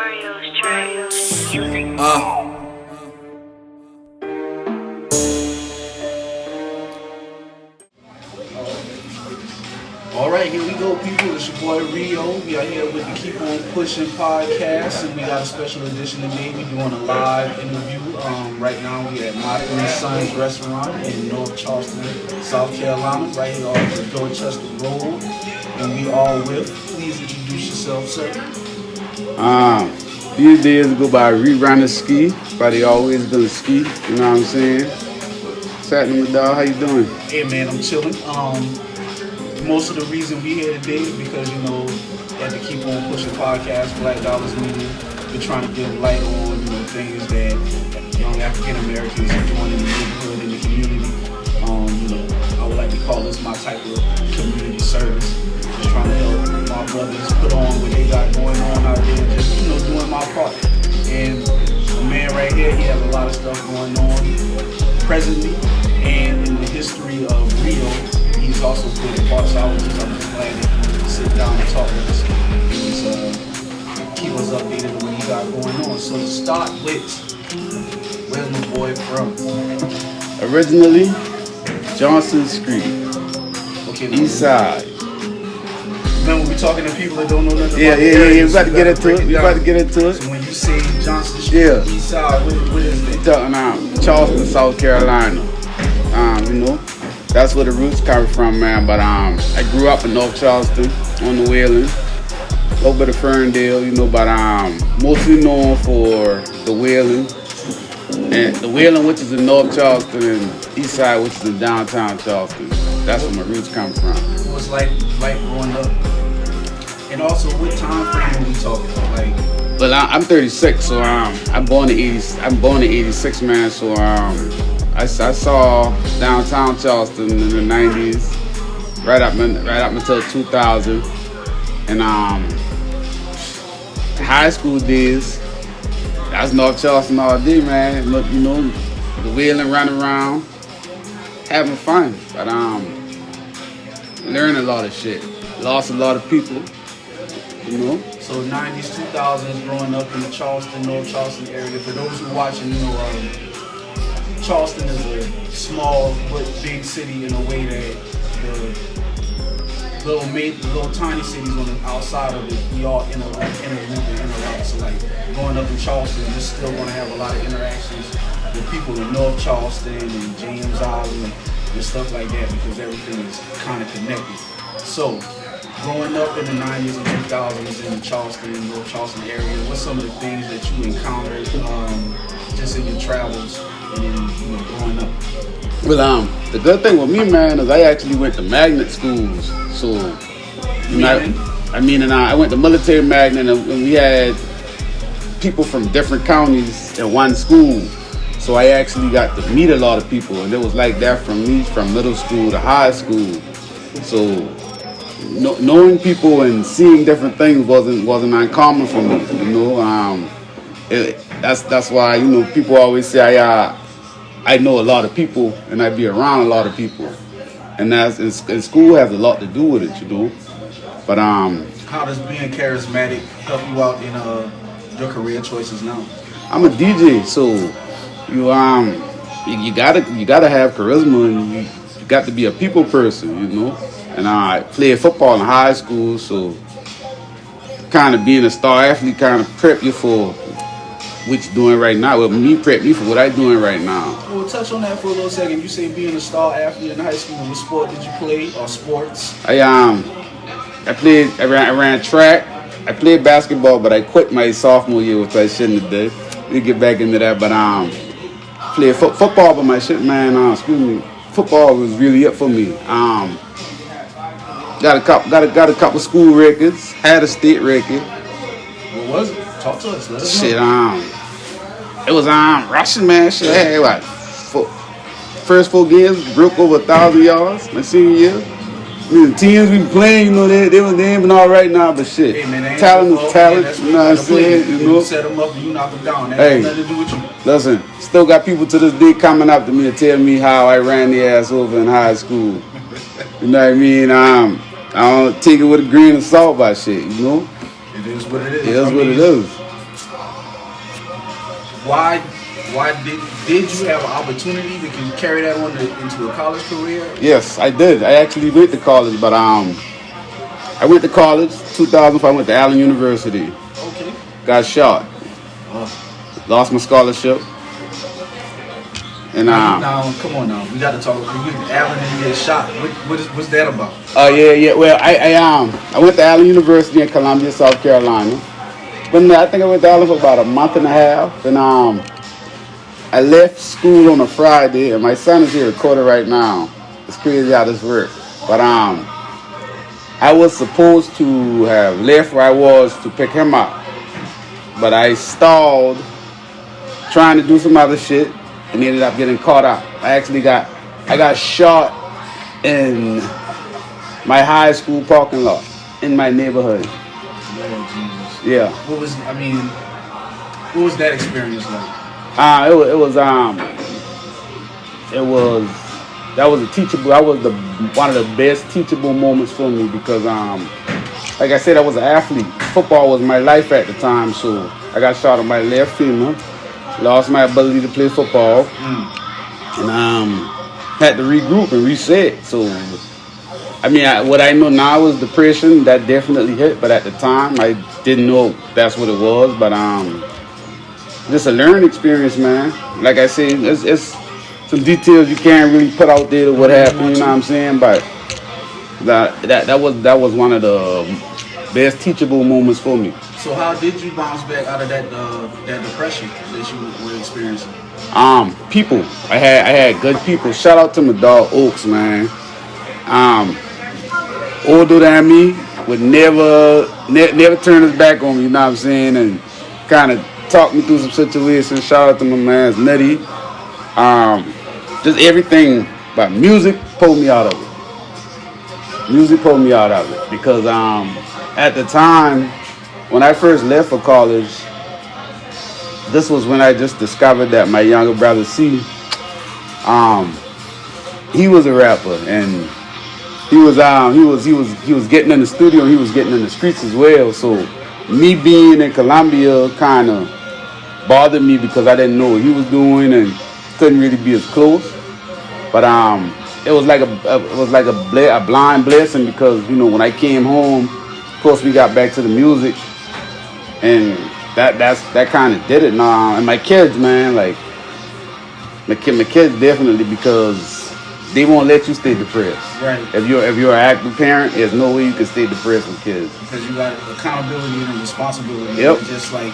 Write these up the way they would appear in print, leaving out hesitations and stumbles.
Alright, here we go, people. It's your boy Rio. We are here with the Keep On Pushing podcast, and we got a special edition today. We're doing a live interview. Right now, we're at my three Sons restaurant in North Charleston, South Carolina, right here off the Dorchester Road. And we all with. Please introduce yourself, sir. These days go by ReRunner Skee. Everybody always gonna ski. You know what I'm saying? What's happening, my dog? How you doing? Hey, man, I'm chilling. Most of the reason we here today is because, you know, at the Keep On Pushing podcast, Black Dollars Media, we're trying to give light on, you know, things that young African Americans are doing in the neighborhood, in the community. You know, I would like to call this my type of community service. Just trying to help my brothers put on what they got going on out there, just, you know, doing my part. And the man right here, he has a lot of stuff going on presently and in the history of Rio. He's also played a part, so I'm just glad to sit down and talk with us. He's keep us updated on what he got going on. So to start with, where's my boy from? Originally, Johnson Street, Okay, East Side. Remember, we talking to people that don't know nothing Yeah, about the area, we about to get into it. We about to get into it. So when you say Johnson Street, East Side, what is that? Talking about Charleston, South Carolina. You know, that's where the roots come from, man. But I grew up in North Charleston on the Whaling, over to Ferndale, you know. But mostly known for the Whaling, and the Whaling, which is in North Charleston, and East Side, which is in downtown Charleston. That's where my roots come from. What was like growing up? And also, what time frame are we talking about? Like, well, I'm 36, so I'm born in '86, man. So I saw downtown Charleston in the '90s, right up until 2000, and high school days. That's North Charleston all day, man. Look, you know, the wheeling, running around, having fun, but learning a lot of shit. Lost a lot of people, you know. So 90s, 2000s, growing up in the Charleston, North Charleston area. For those who watching, you know, Charleston is a small but big city in a way that the little tiny cities on the outside of it, we all interact. So like growing up in Charleston, you're still going to have a lot of interactions with people in North Charleston and James Island and stuff like that, because everything is kind of connected. So growing up in the 90s and 2000s in the Charleston and North Charleston area, what's some of the things that you encountered just in your travels and in, you know, growing up? Well, the good thing with me, man, is I actually went to magnet schools. So, you know, I went to military magnet, and we had people from different counties in one school. So I actually got to meet a lot of people, and it was like that from middle school to high school. So knowing people and seeing different things wasn't uncommon for me. You know, that's why, you know, people always say I know a lot of people and I be around a lot of people, and and school has a lot to do with it, you know. But how does being charismatic help you out in your career choices now? I'm a DJ, so you gotta have charisma, and you got to be a people person, you know. And I played football in high school, so kind of being a star athlete kind of prep you for what you're doing right now. Well, prep me for what I'm doing right now. Well, touch on that for a little second. You say being a star athlete in high school. What sport did you play, or sports? I ran track. I played basketball, but I quit my sophomore year, which I shouldn't have done. We'll get back into that, but played football, but my shit, man. Football was really it for me. Got a couple school records. Had a state record. What was it? Talk to us. Let us know. Shit, it was rushing, man. Shit, I had what? First 4 games broke over 1,000 yards my senior year. I mean, the teams we been playing, you know, they ain't been all right now, but shit. Hey, man, talent is talent. You know what I'm saying? You know, set them up and you knock them down. That hey, ain't nothing to do with you. Listen, still got people to this day coming up to me and tell me how I ran their ass over in high school. You know what I mean? I don't take it with a grain of salt by shit, you know? It is what it is. It is what it is. why did you have an opportunity to carry that on into a college career? Yes, I did. I actually went to college, but I went to college 2005. I went to Allen University. Okay. Got shot. Lost my scholarship. And now, come on now, we got to talk. You Allen and you get shot. What's that about? Yeah. Well, I went to Allen University in Columbia, South Carolina. But I think I went to Allen for about a month and a half, and I left school on a Friday, and my son is here recording right now. It's crazy how this works. But I was supposed to have left where I was to pick him up, but I stalled trying to do some other shit and ended up getting caught up. I got shot in my high school parking lot in my neighborhood. Lord Jesus. Yeah. What was that experience like? That was a teachable. That was one of the best teachable moments for me because, like I said, I was an athlete. Football was my life at the time, so I got shot on my left femur, lost my ability to play football, and had to regroup and reset. So, I mean, what I know now is depression. That definitely hit, but at the time, I didn't know that's what it was. But just a learning experience, man. Like I said, it's some details you can't really put out there to what happened, you know what I'm saying? But that was one of the best teachable moments for me. So how did you bounce back out of that depression that you were experiencing? People. I had good people. Shout out to my dog Oaks, man. Older than me would never turn his back on me, you know what I'm saying? And kind of talk me through some situations. Shout out to my man Nutty. Just everything, but music pulled me out of it. Music pulled me out of it because at the time when I first left for college, this was when I just discovered that my younger brother C, he was a rapper and he was getting in the studio and he was getting in the streets as well. So me being in Columbia kind of bothered me because I didn't know what he was doing and couldn't really be as close. But it was like a blind blessing because, you know, when I came home, of course we got back to the music, and that kind of did it. Now, and my kids, man, like my kids definitely, because they won't let you stay depressed. Right. If you're an active parent, there's no way you can stay depressed with kids. Because you got accountability and responsibility. Yep. It just like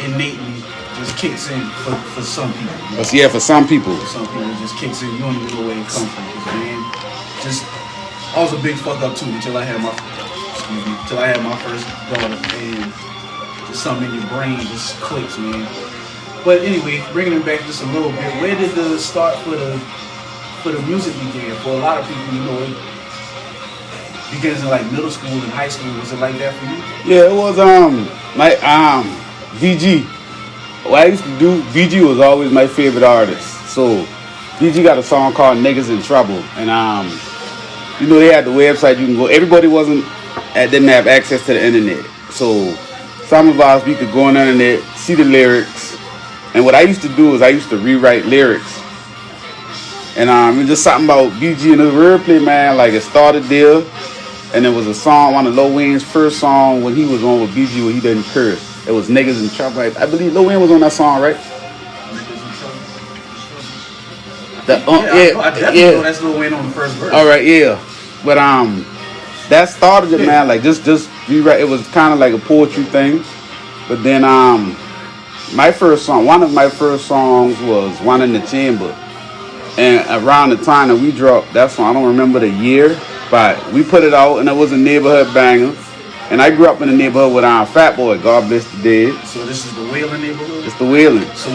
innately just kicks in for some people. But yeah, for some people. For some people, it just kicks in. You don't even know where it comes from. Man, just I was a big fuck up too until I had my first daughter, and just something in your brain just clicks, man. But anyway, bringing it back just a little bit, where did the start for the music begin? For a lot of people, you know, it begins in like middle school and high school. Was it like that for you? Yeah, it was VG. What I used to do, VG was always my favorite artist. So VG got a song called Niggas in Trouble. And you know, they had the website you can go. Everybody didn't have access to the internet. So some of us, we could go on the internet, see the lyrics. And what I used to do is I used to rewrite lyrics. And it's just something about VG and the wordplay, man. Like, it started there. And there was a song, one of Lil Wayne's first song when he was on with VG where he didn't curse. It was Niggas in Trouble. I believe Lil Wayne was on that song, right? I definitely know that's Lil Wayne on the first verse. All right, yeah. But that started it, man. Like, just rewrite. It was kind of like a poetry thing. But then one of my first songs was One in the Chamber. And around the time that we dropped that song, I don't remember the year, but we put it out and it was a neighborhood banger. And I grew up in the neighborhood with Fat Boy, God bless the dead. So this is the Wayland neighborhood? It's the Wayland. So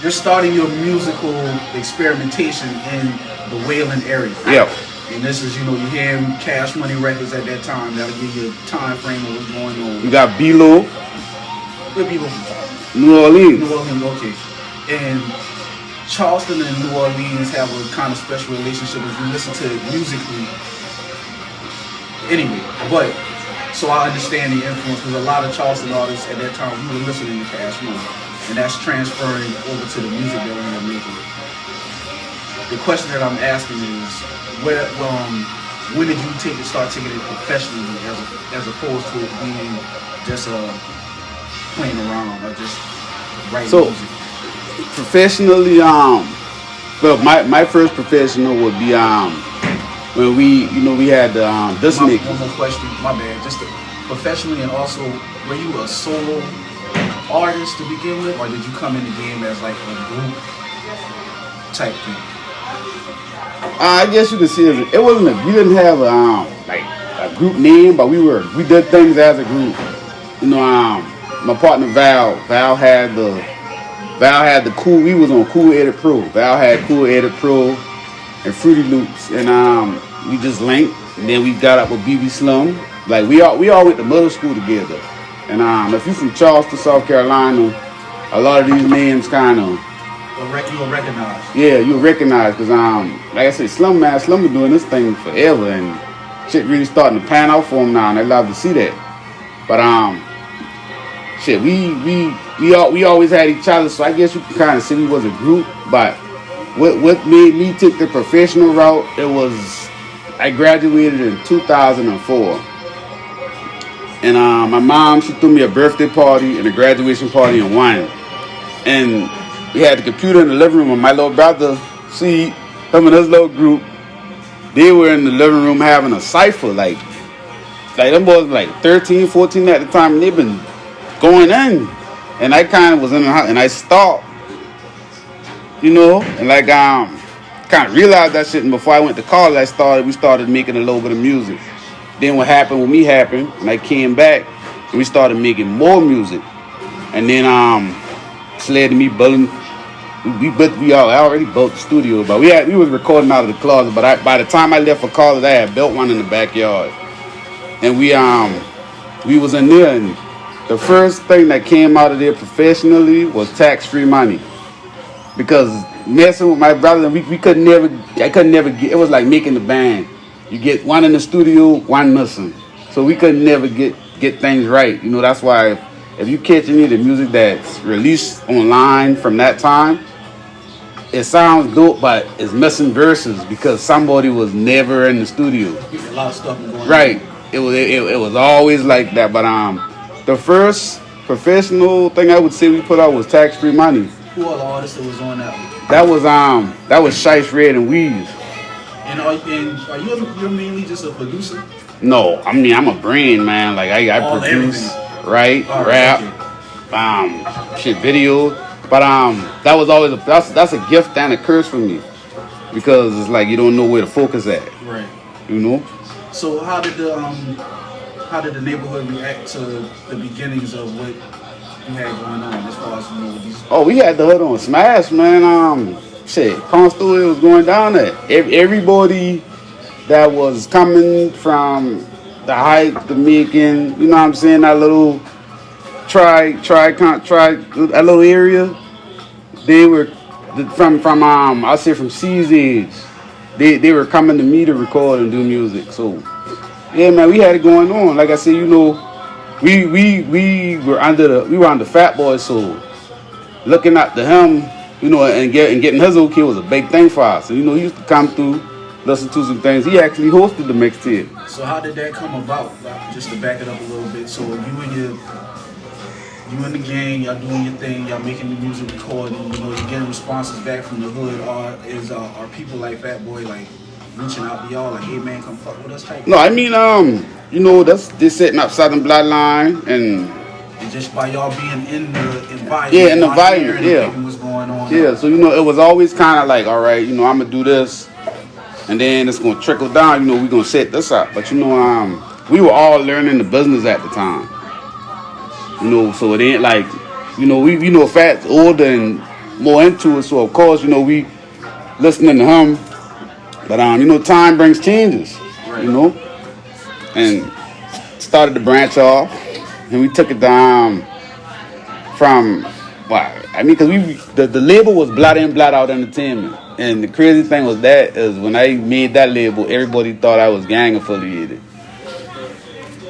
you're starting your musical experimentation in the Wayland area. Yeah. And this is, you know, you hear Cash Money Records at that time. That'll give you a time frame of what's going on. You got B-Lo. Where people from? New Orleans. New Orleans, okay. And Charleston and New Orleans have a kind of special relationship if you listen to it musically. Anyway, but so I understand the influence because a lot of Charleston artists at that time we were listening to Cash Money. and that's transferring over to the music that we are making. The question that I'm asking is, when did you start taking it professionally as opposed to it being just playing around or just writing music? Professionally, well, my first professional would be when we had this nigga. One more question, my bad. Just professionally, and also, were you a solo artist to begin with, or did you come in the game as like a group type thing? I guess you could see it wasn't we didn't have like a group name, but we did things as a group. My partner Val had the cool. We was on Cool Edit Pro. Val had Cool Edit Pro and Fruity Loops, and we just linked. And then we got up with BB Slum. Like we all went to middle school together. And if you're from Charleston, South Carolina, a lot of these names kind of you'll recognize. Yeah, you'll recognize because like I said, Slum been doing this thing forever, and shit really starting to pan out for him now, and I love to see that. But shit, we always had each other, so I guess you can kind of say we was a group. But what made me take the professional route, it was I graduated in 2004. And my mom, she threw me a birthday party and a graduation party in one. And we had the computer in the living room, and my little brother, see, him and his little group, they were in the living room having a cipher. Like them boys like 13, 14 at the time, and they've been going in. And I kind of was in the house, and I stopped, and like kind of realized that shit. And before I went to college, we started making a little bit of music. Then what happened with me happened, and I came back, and we started making more music. And then this led to me building. I already built the studio, but we was recording out of the closet. But by the time I left for college, I had built one in the backyard, and we was in there. And the first thing that came out of there professionally was tax-free money, because messing with my brother, I could never get. It was like making the band. You get one in the studio, one missing. So we could never get things right. That's why if you catch any of the music that's released online from that time, it sounds dope, but it's missing verses because somebody was never in the studio. A lot of stuff going on. Right. It was always like that. But the first professional thing I would say we put out was Tax-Free Money. Who are the artists that was on that one? That was Shice Red and Weeze. And are you mainly just a producer? No, I mean I'm a brain, man. Like I produce, write, rap, shit, video. But that was always that's a gift and a curse for me, because it's like you don't know where to focus at. Right. So how did the neighborhood react to the beginnings of what you had going on as far as these? Oh, we had the hood on smash, man. Shit, Constantly was going down there. Everybody that was coming from the Heights, the Macon, what I'm saying, that little that little area, they were from I'll say from C's Edge. They were coming to me to record and do music. So yeah, man, we had it going on. Like I said, we were under Fat Boy, so looking up to him, and getting his okay was a big thing for us. So, he used to come through, listen to some things. He actually hosted the mixtape. So how did that come about? Just to back it up a little bit. So you and the gang, y'all doing your thing, y'all making the music, recording, you're getting responses back from the hood. Are people like Fat Boy like reaching out to y'all like, hey man, come fuck with us type? No, I mean, they're setting up Southern Bloodline and just by y'all being in the environment. Yeah, in the environment, yeah. What's going on. Yeah, so it was always kind of like, all right, I'm gonna do this, and then it's gonna trickle down. We're gonna set this up. But we were all learning the business at the time. So it ain't like, we Fat's older and more into it. So of course, we listening to him. But time brings changes. Right. And started to branch off. And we took it down from, because the label was Blood In, Blood Out Entertainment. And the crazy thing was is when I made that label, everybody thought I was gang affiliated.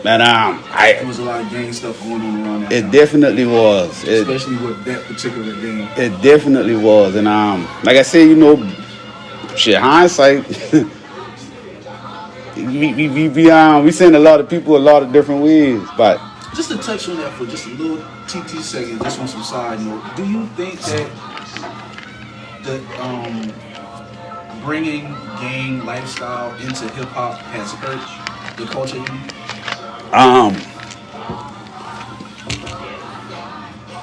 But there was a lot of gang stuff going on around that it time. definitely was. Especially with that particular game. It definitely was, and like I said, you know, shit, hindsight. we send a lot of people a lot of different ways, but just to touch on that for just a little TT second, just on some side note, do you think that the bringing gang lifestyle into hip hop has hurt the culture?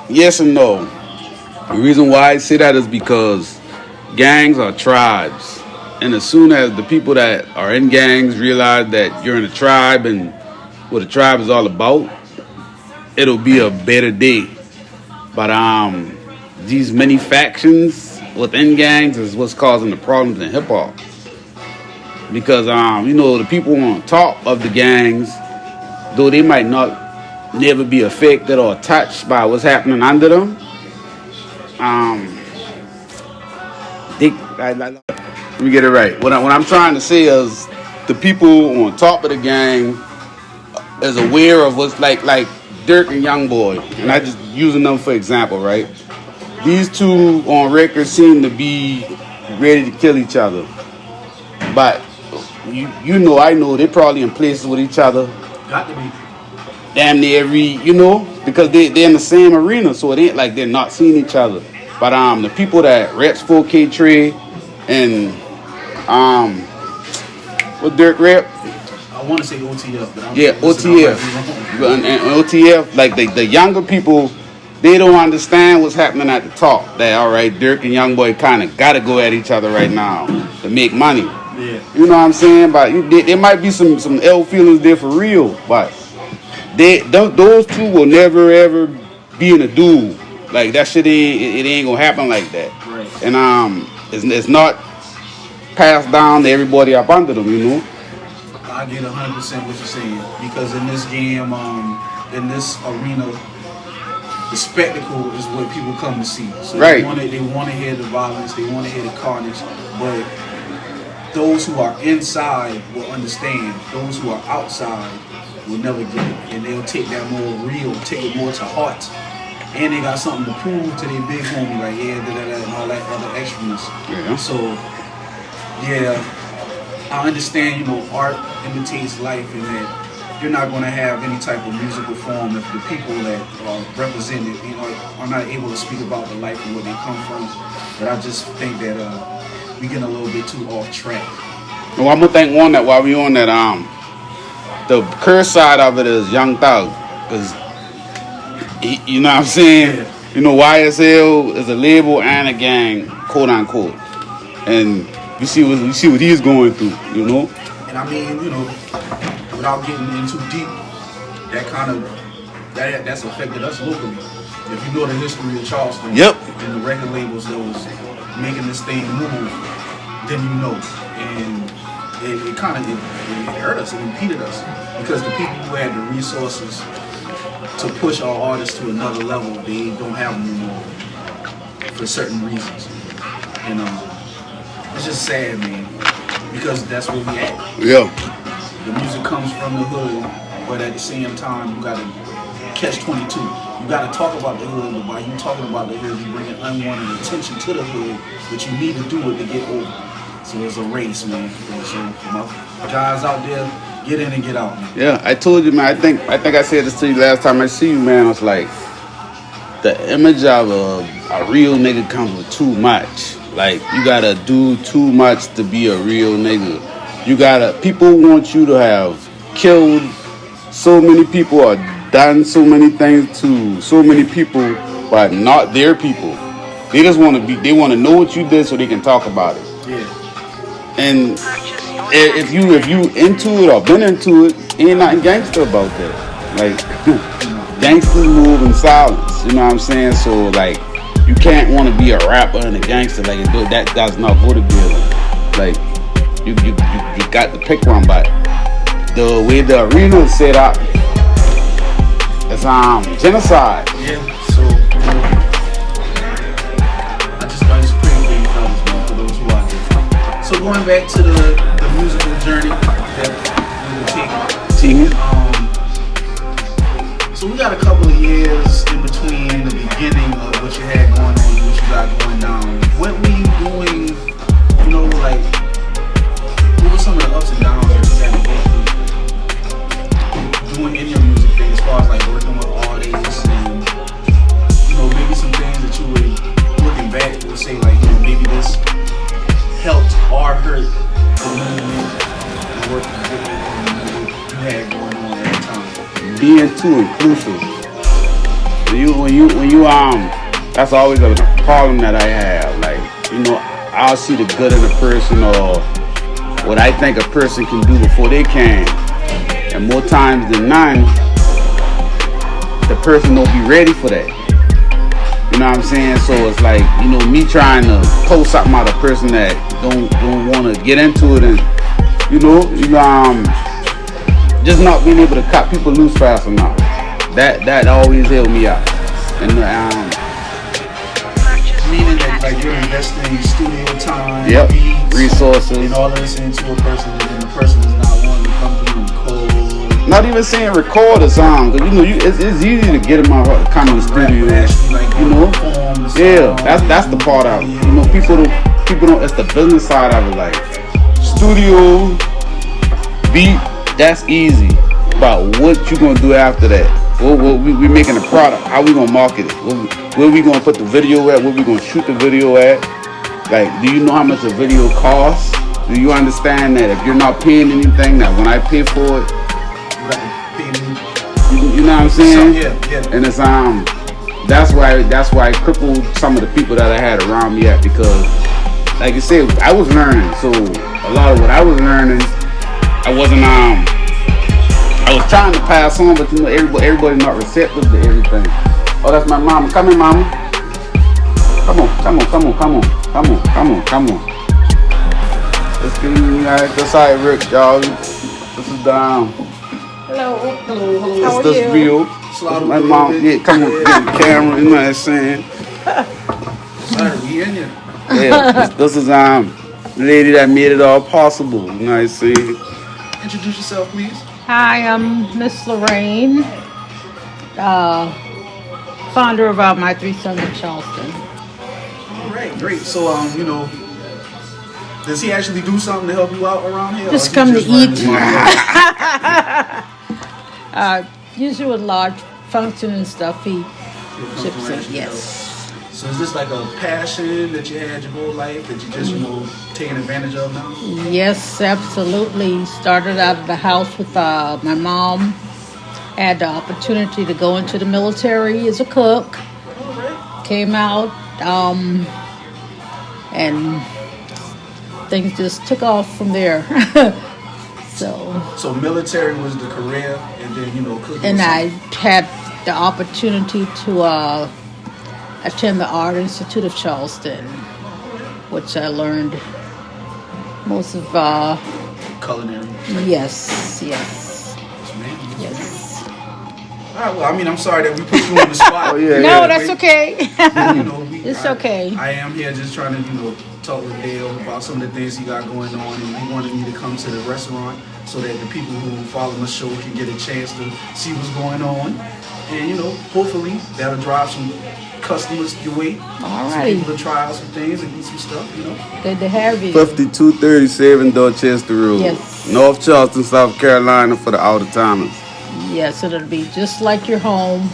Yes and no. The reason why I say that is because gangs are tribes. And as soon as the people that are in gangs realize that you're in a tribe and what a tribe is all about, it'll be a better day. But these many factions within gangs is what's causing the problems in hip hop. Because you know, the people on top of the gangs, though they might not never be affected or touched by what's happening under them, let me get it right. What I'm trying to say is the people on top of the gang is aware of what's like Dirk and Youngboy, and I just using them for example, right? These two on record seem to be ready to kill each other, but you know, I know they're probably in places with each other. Got to be. Damn near every, you know, because they're in the same arena, so it ain't like they're not seeing each other. But the people that reps 4K Trey and what Dirk rep? I want to say OTF, but OTF. And OTF, like the younger people, they don't understand what's happening at the top. That all right, Dirk and Youngboy kind of got to go at each other right now to make money. Yeah. You know what I'm saying? But there might be some ill feelings there for real, but those two will never ever be in a duel. Like that shit ain't gonna happen like that. Right. And it's not passed down to everybody up under them, you know. I get 100% what you're saying, because in this game, in this arena, the spectacle is what people come to see. So right. They want to hear the violence, they want to hear the carnage, but those who are inside will understand. Those who are outside will never get it, and they'll take that more real, take it more to heart, and they got something to prove to their big homie, like and all that other extraness. Yeah. So, yeah, I understand. You know, art imitates life, and that you're not going to have any type of musical form if the people that are represented, you know, are not able to speak about the life and where they come from. But I just think that we getting a little bit too off track. Well, I'm gonna think on that while we on that. The curse side of it is Young Thug, because you know what I'm saying. Yeah. You know, YSL is a label and a gang, quote unquote, and you see what he's going through. You know. And I mean, you know, without getting in too deep, that's affected us locally. If you know the history of Charleston, yep, and the record labels that was making this thing move, then you know. And it kind of hurt us, it impeded us, because the people who had the resources to push our artists to another level, they don't have them anymore for certain reasons. You know, it's just sad, man, because that's where we at. Yeah. The music comes from the hood, but at the same time, you gotta catch 22. You gotta talk about the hood, but by you talking about the hood, you bringing unwanted attention to the hood, but you need to do it to get over. So it's a race, man. So my guys out there, get in and get out, man. Yeah, I told you, man. I think I said this to you last time I see you, man. It's like the image of a real nigga comes with too much. Like, you gotta do too much to be a real nigga. People want you to have killed so many people or done so many things to so many people, but not their people. They just want to know what you did so they can talk about it. Yeah. And if you into it or been into it, ain't nothing gangster about that. Like, gangsters move in silence. You know what I'm saying? So like, you can't want to be a rapper and a gangster. Like, that does not go together. Like, you got to pick one. But the way the arena is set up, it's genocide. Yeah. So I just pray for you fellas, man, for those who are there. So going back to the musical journey that we were taking. So we got a couple of years in between the beginning of what you had going on and what you got going down. What were you doing, you know, like, what were some of the ups and downs that you had to go through doing in your music thing as far as like working with artists and, you know, maybe some things that you would, looking back, would say like, you know, maybe this helped or hurt the movement and working with what you had going on at the time? Being too inclusive. When you that's always a problem that I have. Like, you know, I'll see the good in a person or what I think a person can do before they can. And more times than none, the person don't be ready for that. You know what I'm saying? So it's like, you know, me trying to pull something out of a person that don't want to get into it, and you know, just not being able to cut people loose fast enough. That always helped me out. And meaning that like you're investing studio time, yep, beats, resources, and all of this into a person, and then the person is not wanting to come through and record. Not even saying record a song, because you know, it's easy to get in my come in the studio. Like, you know, yeah, that's the part of it. You know, people don't. It's the business side of it. Like studio, beat, that's easy. But what you gonna do after that? We making a product. How we gonna market it? Where we gonna put the video at? Where we gonna shoot the video at? Like, do you know how much a video costs? Do you understand that if you're not paying anything, that when I pay for it, you know what I'm saying? Yeah. And it's that's why I crippled some of the people that I had around me at, because, like you said, I was learning. So a lot of what I was learning, I wasn't I was trying to pass on, but you know, everybody not receptive to everything. Oh, that's my mama. Come in, mama. Come on. Let's get in. That's how it works, y'all. This is down. Hello. How are you? Real. My mom, come on, get the camera. You know what I'm saying? Sorry, we in here. Yeah, this is the lady that made it all possible. You know what I'm saying? Introduce yourself, please. Hi, I'm Miss Lorraine, founder of my three Sons of Charleston. All right, great. So, you know, does he actually do something to help you out around here? Just come to eat. Usually with large function and stuff, he chips in. Yes. So is this like a passion that you had your whole life that you just, you know, taking advantage of now? Yes, absolutely. Started out of the house with my mom. Had the opportunity to go into the military as a cook. All right. Came out, and things just took off from there. So military was the career, and then, you know, cooking. And I had the opportunity to attend the Art Institute of Charleston, which I learned most of. Culinary. Yes. Yes. Yes. All right. Well, I mean, I'm sorry that we put you on the spot. No, that's okay. You know, It's okay. I am here just trying to, you know, talk with Dale about some of the things he got going on, and he wanted me to come to the restaurant so that the people who follow the show can get a chance to see what's going on, and you know, hopefully that'll drive some customers your way. All some right. people to try out some things and eat some stuff, you know. Good to have you. 5237 Dorchester Road, Yes. North Charleston, South Carolina, for the outer timers. Yes, it'll be just like your home.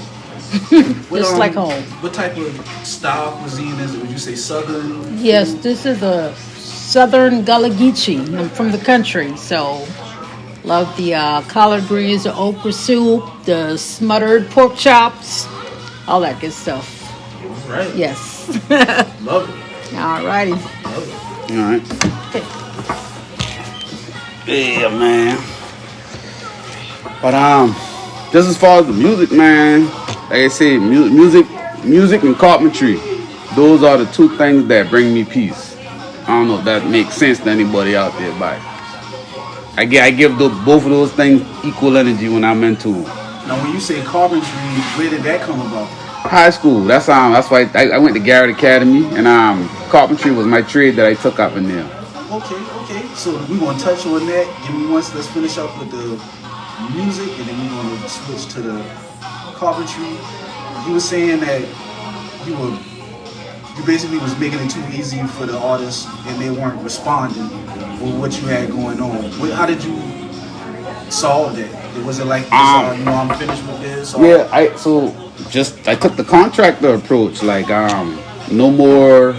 Just like home. What type of style cuisine is it? Would you say Southern? Yes, this is a Southern Gullah Geechee. I'm from the country, so love the collard greens, the okra soup, the smothered pork chops, all that good stuff. Right. Yes. Love it. All righty. Love it. All right. Okay. Yeah, man. But just as far as the music, man, like I said, music and carpentry, those are the two things that bring me peace. I don't know if that makes sense to anybody out there, but I give both of those things equal energy when I'm into it. Now, when you say carpentry, where did that come about? High school. That's why I went to Garrett Academy, and carpentry was my trade that I took up in there. Okay. So we want to touch on that. Give me once. Let's finish up with the music, and then we're going to switch to the carpentry, you were saying that you basically was making it too easy for the artists and they weren't responding with what you had going on. How did you solve that? Was it like this, I'm finished with this? Or? Yeah, I took the contractor approach. Like no more.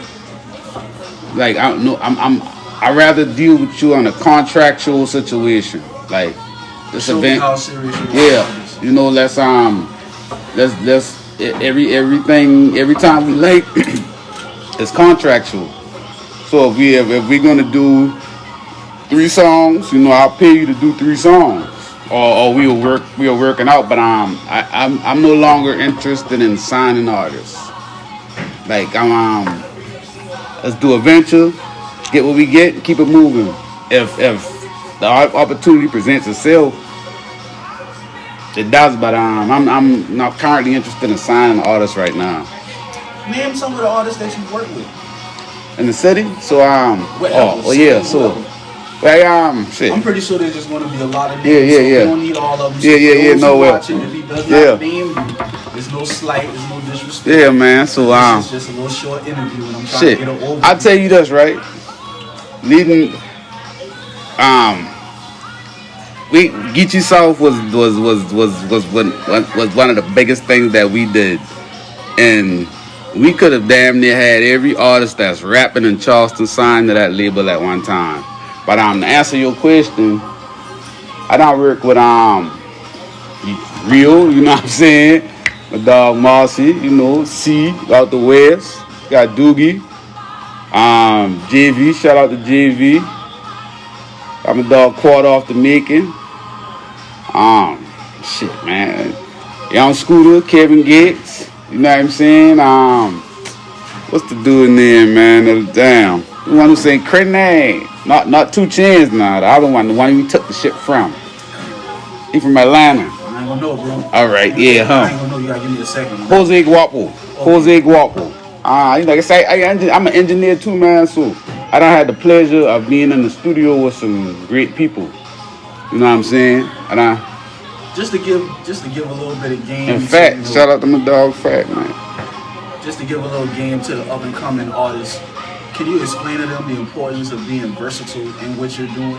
Like I rather deal with you on a contractual situation. Like this Show event. Me how serious you are. Yeah, let's everything every time we late it's contractual. So if we're gonna do 3 songs, I'll pay you to do 3 songs, or we'll working out. But I'm no longer interested in signing artists. Like let's do a venture, get what we get, keep it moving. If the opportunity presents itself, it does. But I'm not currently interested in signing artists right now. Name some of the artists that you work with in the city. So shit. I'm pretty sure there's just going to be a lot of names. Yeah. You don't need all of them. So No way. If he does not name you, there's no slight, there's no disrespect. Yeah, man. So this is just a little short interview, and I'm trying to get it over. I'll tell you this, right? Leading, Geechee South was one of the biggest things that we did, and we could have damn near had every artist that's rapping in Charleston signed to that label at one time. But to answer your question, I don't work with Real, you know what I'm saying? My dog Marcy, C out the West, got Doogie, JV, shout out to JV. Got my dog Quad off the Macon. Shit, man. Young Scooter, Kevin Gates. You know what I'm saying? What's the dude name, man? Damn. The one who sang Crenay. Not 2 Chainz now. The other one, the one we took the shit from. He from Atlanta. I ain't gonna know, bro. Alright, yeah, huh? I ain't gonna know, you gotta give me a second. Jose Guapo. Like I say, I'm an engineer too, man, so I done had the pleasure of being in the studio with some great people. You know what I'm saying? Just to give a little bit of game. In fact, shout out to my dog Fat, man. Just to give a little game to the up and coming artists, can you explain to them the importance of being versatile in what you're doing?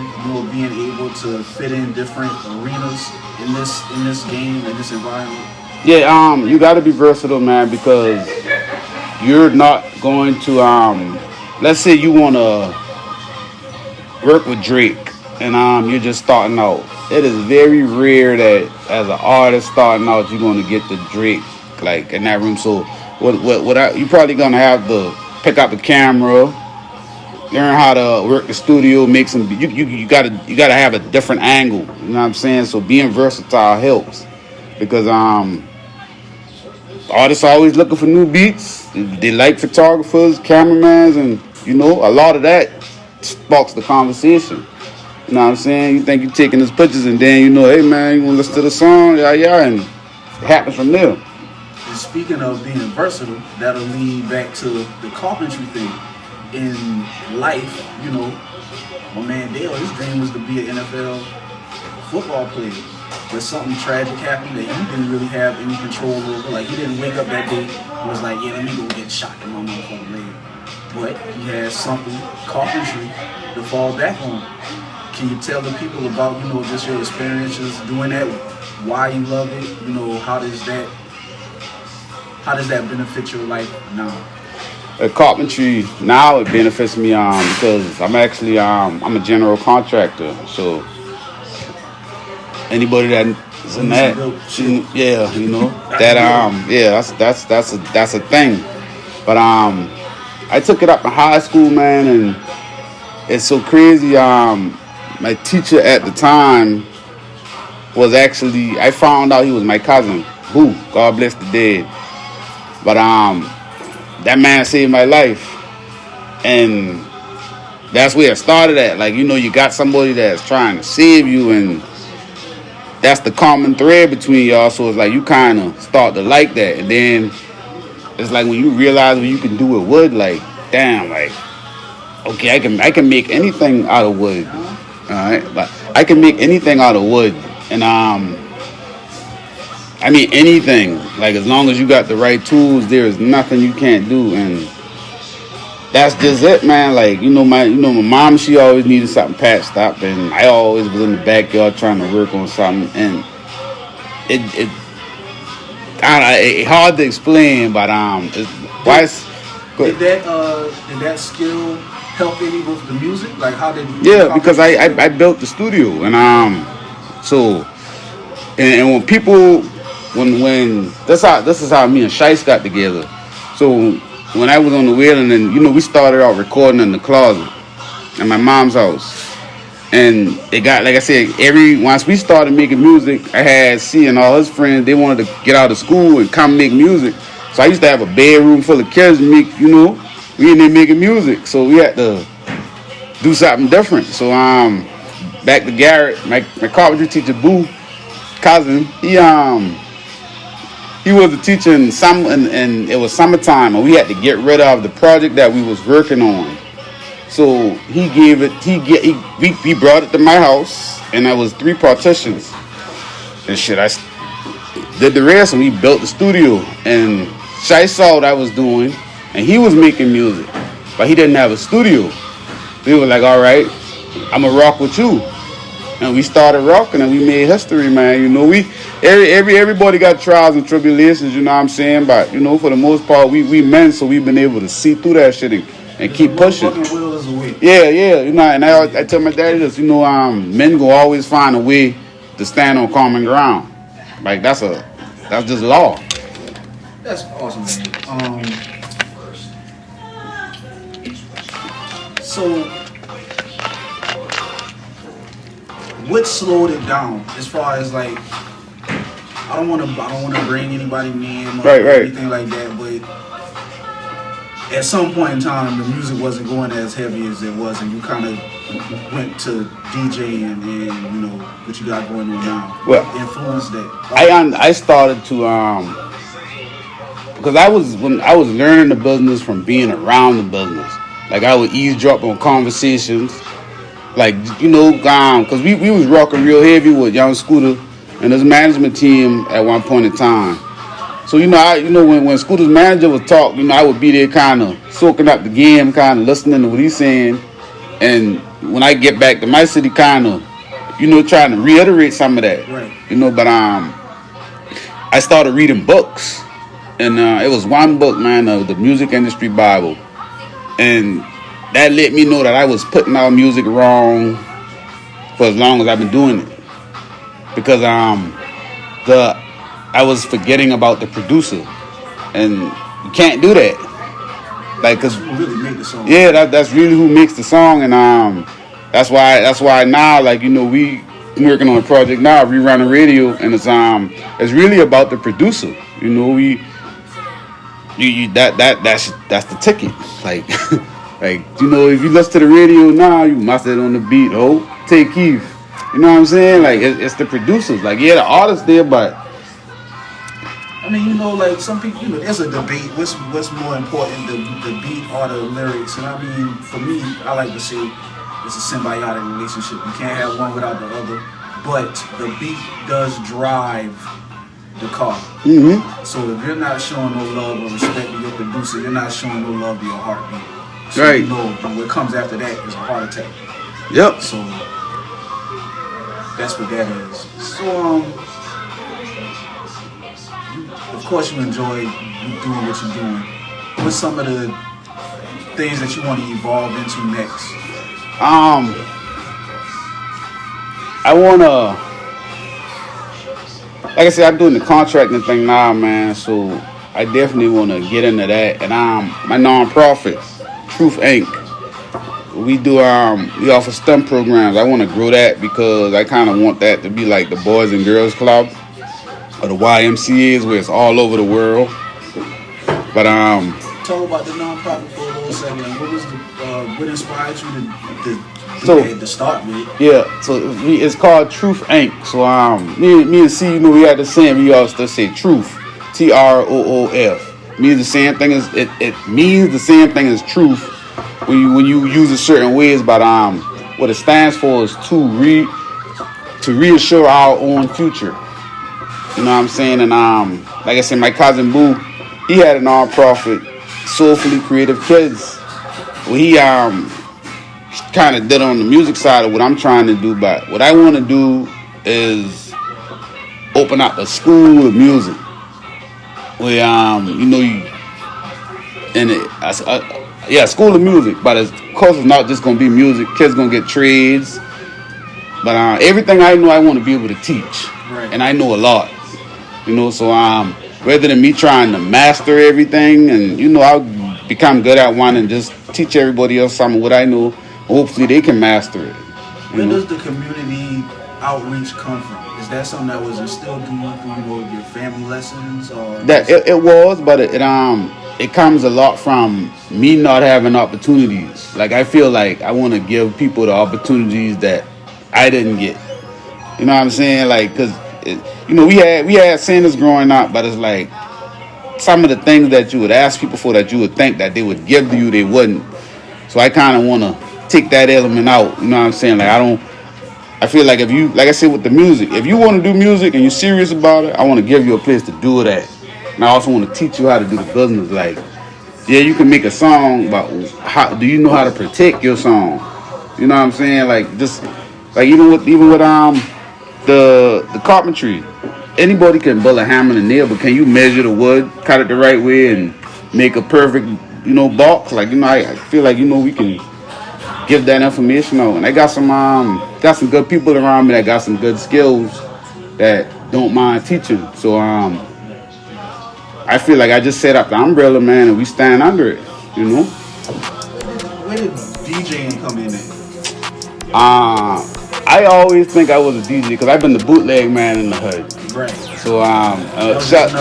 Being able to fit in different arenas in this game, in this environment. Yeah, you got to be versatile, man, because you're not going to let's say you want to work with Drake and you're just starting out. It is very rare that as an artist starting out you're going to get the Drake like in that room. So you're probably going to have to pick up the camera, learn how to work the studio, make some. You gotta have a different angle. You know what I'm saying? So being versatile helps because artists are always looking for new beats. They like photographers, cameramans, and a lot of that sparks the conversation. You know what I'm saying? You think you're taking his pictures and then hey man, you want to listen to the song, and it happens from there. And speaking of being versatile, that'll lead back to the carpentry thing. In life, my man Dale, his dream was to be an NFL football player. But something tragic happened that he didn't really have any control over. Like, he didn't wake up that day and was like, yeah, let me go get shot in my motherfucking leg. But he has something, carpentry, to fall back on. Can you tell the people about, just your experiences doing that, why you love it, how does that benefit your life now? Carpentry now it benefits me because I'm actually I'm a general contractor. So anybody that is in that, that's a thing. But I took it up in high school, man, and it's so crazy. My teacher at the time was actually, I found out he was my cousin. Boo, God bless the dead. But that man saved my life, and that's where it started at. Like, you got somebody that's trying to save you, and that's the common thread between y'all. So it's like you kind of start to like that, and then it's like when you realize what you can do with wood, like, damn, like, okay, I can make anything out of wood. All right, but I can make anything out of wood, and I mean, anything. Like, as long as you got the right tools, there is nothing you can't do. And that's just it, man. Like, my mom, she always needed something patched up, and I always was in the backyard trying to work on something. And it I don't know, it's hard to explain, but did that skill help any with the music? Like, how did yeah, because I built the studio, and so and when people when this is how me and Shice got together. So when I was on the wheeling, and we started out recording in the closet at my mom's house. And it got, like I said, once we started making music, I had C and all his friends, they wanted to get out of school and come make music. So I used to have a bedroom full of kids and make, we in there making music. So we had to do something different. So back to Garrett, my carpentry teacher, Boo, cousin, he was a teacher in summer, and it was summertime, and we had to get rid of the project that we was working on. So he brought it to my house, and that was 3 partitions. And shit, I did the rest, and we built the studio. And Shai saw what I was doing, and he was making music, but he didn't have a studio. We were like, all right, I'm gonna rock with you. And we started rocking, and we made history, man. Everybody got trials and tribulations, you know what I'm saying? But, for the most part, we men, so we've been able to see through that shit and keep pushing. Yeah, and I tell my daddy this, men will always find a way to stand on common ground. Like, that's just law. That's awesome, man. So, what slowed it down as far as, like, I don't want to bring anybody name or anything like that, but at some point in time, the music wasn't going as heavy as it was, and you kind of went to DJing and what you got going on now. Well, what influenced that? I started to because I was learning the business from being around the business. Like, I would eavesdrop on conversations, like because we was rocking real heavy with Young Scooter and his management team at one point in time. So, when Scooter's manager would talk, I would be there kind of soaking up the game, kind of listening to what he's saying. And when I get back to my city, kind of, trying to reiterate some of that. Right. But I started reading books. And it was one book, man, the Music Industry Bible. And that let me know that I was putting out music wrong for as long as I've been doing it. Because I was forgetting about the producer, and you can't do that. Like, cause who really make the song. Yeah, that's really who makes the song, and that's why now, like, we working on a project now, ReRunner Radio, and it's really about the producer. That's the ticket. Like, if you listen to the radio now, you must have it on the beat. Oh, take Keith. You know what I'm saying? Like, it's the producers. Like, yeah, the artists there, but I mean, like, some people, there's a debate. What's more important, the beat or the lyrics? And I mean, for me, I like to say it's a symbiotic relationship. You can't have one without the other. But the beat does drive the car. Mm-hmm. So if you're not showing no love or respect to your producer, you're not showing no love to your heartbeat. So right. What comes after that is a heart attack. Yep. So that's what that is. So of course you enjoy doing what you're doing. What's some of the things that you want to evolve into next? I wanna, like I said, I'm doing the contracting thing now, man. So I definitely wanna get into that. And my nonprofit, Truth Inc. We offer STEM programs. I want to grow that because I kind of want that to be like the Boys and Girls Club or the YMCA's, where it's all over the world. But talk about the nonprofit for a little second. What inspired you to start with? Yeah, so it's called Truth Inc. So me and C, we had the same. We also say Truth, TROOF. Means the same thing as it means the same thing as truth when you use it certain ways. But what it stands for is to reassure our own future. You know what I'm saying? And like I said, my cousin Boo, he had a nonprofit, Soulfully Creative Kids. Well, he kind of did on the music side of what I'm trying to do, but what I want to do is open up a school of music where school of music, but of course it's not just gonna be music. Kids gonna get trades, but everything I know I want to be able to teach, right. And I know a lot, so rather than me trying to master everything, and I'll become good at one and just teach everybody else some of what I know. Hopefully they can master it. Where does the community outreach come from? Is that something that was instilled through your family lessons, or that it was, but it comes a lot from me not having opportunities. Like I feel like I want to give people the opportunities that I didn't get. You know what I'm saying? Like, cause we had singers growing up, but it's like some of the things that you would ask people for that you would think that they would give to you, they wouldn't. So I kind of want to take that element out. You know what I'm saying? Like I feel like if you, like I said with the music, if you want to do music and you're serious about it, I want to give you a place to do it at. And I also want to teach you how to do the business. Like, yeah, you can make a song, but how do you know how to protect your song? You know what I'm saying? Like just like even with the carpentry, anybody can build a hammer and a nail, but can you measure the wood, cut it the right way, and make a perfect box? Like I feel like we can give that information out. And I got some good people around me that got some good skills that don't mind teaching. So I feel like I just set up the umbrella, man, and we stand under it. Where did DJing come in at? I always think I was a DJ because I've been the bootleg man in the hood. Right. So shout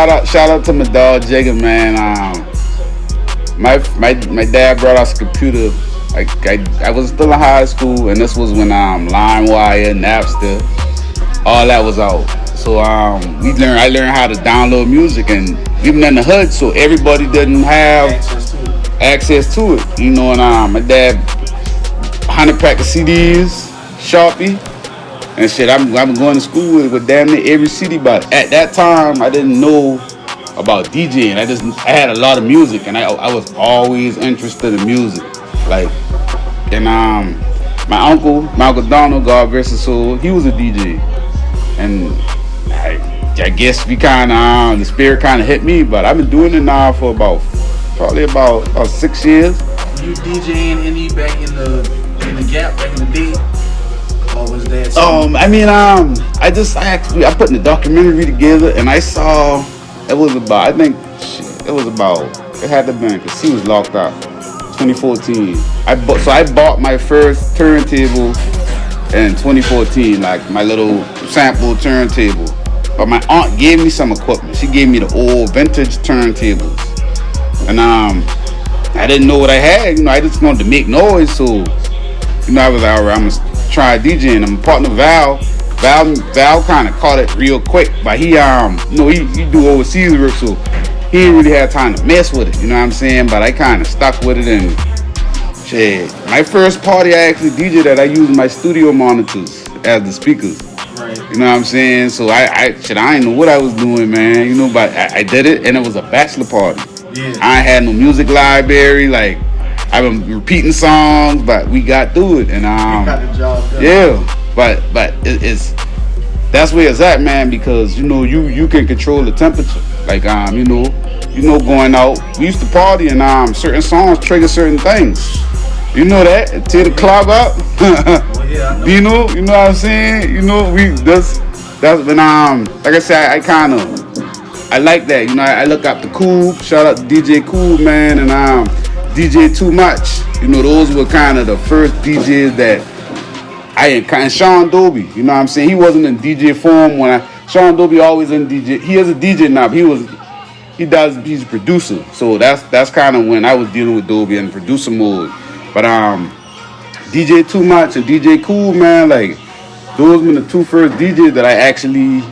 out to my dog Jigga, man. My dad brought us a computer. I was still in high school, and this was when LimeWire, Napster, all that was out. So I learned how to download music, and even in the hood, so everybody didn't have access to it. And my dad 100 pack of CDs, Sharpie, and shit. I'm going to school with damn near every CD, but at that time I didn't know about DJing. I had a lot of music, and I was always interested in music. Like, and my uncle Donald, God rest his soul, he was a DJ, and I guess we kind of the spirit kind of hit me. But I've been doing it now for probably about 6 years. You DJing any back in the Gap back in the day, or was that I put the documentary together, and I saw it was about, it had to have been, because he was locked out 2014. I bought my first turntable in 2014, like my little sample turntable. But my aunt gave me some equipment. She gave me the old vintage turntables, and I didn't know what I had. I just wanted to make noise, so I was like, all right, I'm gonna try DJing. And my partner Val kind of caught it real quick, but he he do overseas work, so he didn't really have time to mess with it. You know what I'm saying? But I kind of stuck with it, and shit. My first party I actually DJed at, I used my studio monitors as the speakers. Right. You know what I'm saying? So I didn't know what I was doing, man. But I did it, and it was a bachelor party. Yeah. I ain't had no music library, like. I've been repeating songs, but we got through it, and got the job done. Yeah, but that's where it's at, man. Because you can control the temperature. Like going out. We used to party, and certain songs trigger certain things. You know that. Tear the club up. Well, yeah, I know. You know what I'm saying. That's when like I said, I like that. I look up to Cool. Shout out to DJ Cool, man, and DJ Too Much. Those were kind of the first DJs that and Sean Dobie. You know what I'm saying? He wasn't in DJ form Sean Dobie always in DJ. He is a DJ now. But he's a producer. So that's kind of when I was dealing with Dobie in producer mode. But DJ Too Much and DJ Cool, man, like those were the two first DJs that I actually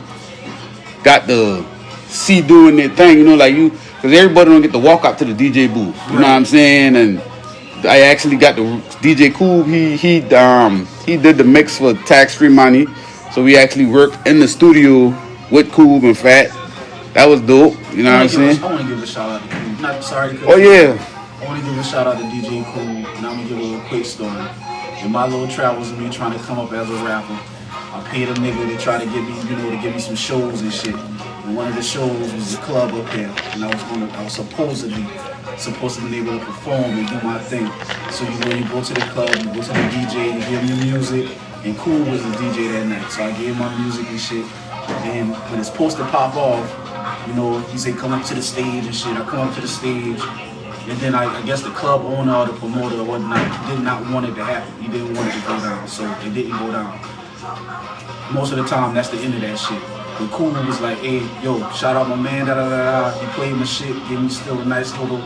got to see doing their thing. Because everybody don't get to walk up to the DJ booth. You know what I'm saying? And I actually got the DJ Cool. He did the mix for Tax Free Money. So we actually worked in the studio with K.O.P and Fat. That was dope. You know what I'm saying? I want to give a shout out to Cool. Not sorry to cut Oh you yeah. off. I want to give a shout out to DJ Cool, and I'm gonna give a little quick story. In my little travels of me trying to come up as a rapper, I paid a nigga to try to get me, to give me some shows and shit. And one of the shows was a club up there, and I was supposedly supposed to be able to perform and do my thing. So you go to the club, you go to the DJ, you give him music, and Cool was the DJ that night. So I gave him my music and shit. And when it's supposed to pop off, he said come up to the stage and shit. I come up to the stage, and then I guess the club owner or the promoter or whatnot did not want it to happen. He didn't want it to go down, so it didn't go down. Most of the time, that's the end of that shit. But Cool was like, hey, yo, shout out my man, da da da da. He played my shit, gave me still a nice little,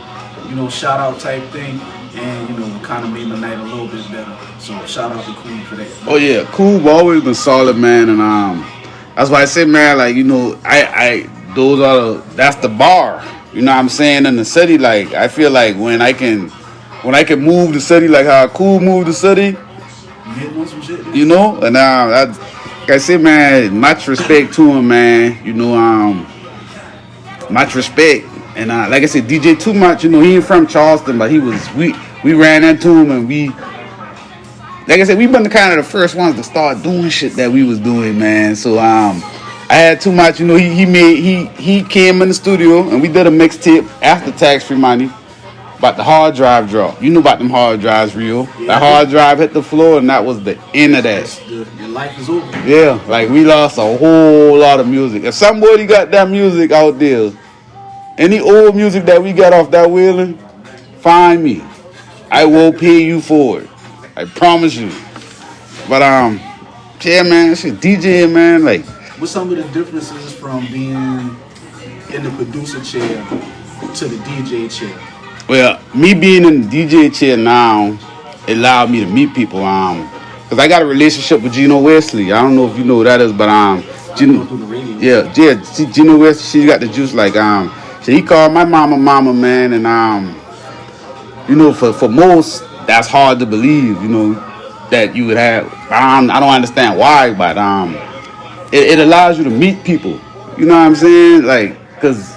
shout out type thing. And, kind of made my night a little bit better. So shout out to Cool for that. Oh yeah, K.O.P always been solid, man, and that's why I say, man, like that's the bar. You know what I'm saying? In the city, like I feel like when I can move the city like how K.O.P moved the city, and like I said, man, much respect to him, man. Much respect. And like I said, DJ Too Much, he ain't from Charleston, but we ran into him, and like I said, we been kind of the first ones to start doing shit that we was doing, man. So I had Too Much, he came in the studio and we did a mixtape after Tax Free Money about the hard drive drop. You knew about them hard drives, Rio. Yeah, that hard drive hit the floor, and that was the end of that. Your life is over. Yeah, like we lost a whole lot of music. If somebody got that music out there, any old music that we got off that wheeling, find me. I will pay you for it. I promise you. But yeah, man, shit, DJing, man, like. What's some of the differences from being in the producer chair to the DJ chair? Well, me being in the DJ chair now, it allowed me to meet people. Cause I got a relationship with Gino Wesley. I don't know if you know who that is, but Gino, Gino Wesley, she got the juice. Like so he called my mama, man, and for most that's hard to believe, that you would have. I don't understand why, but it allows you to meet people. You know what I'm saying? Like, cause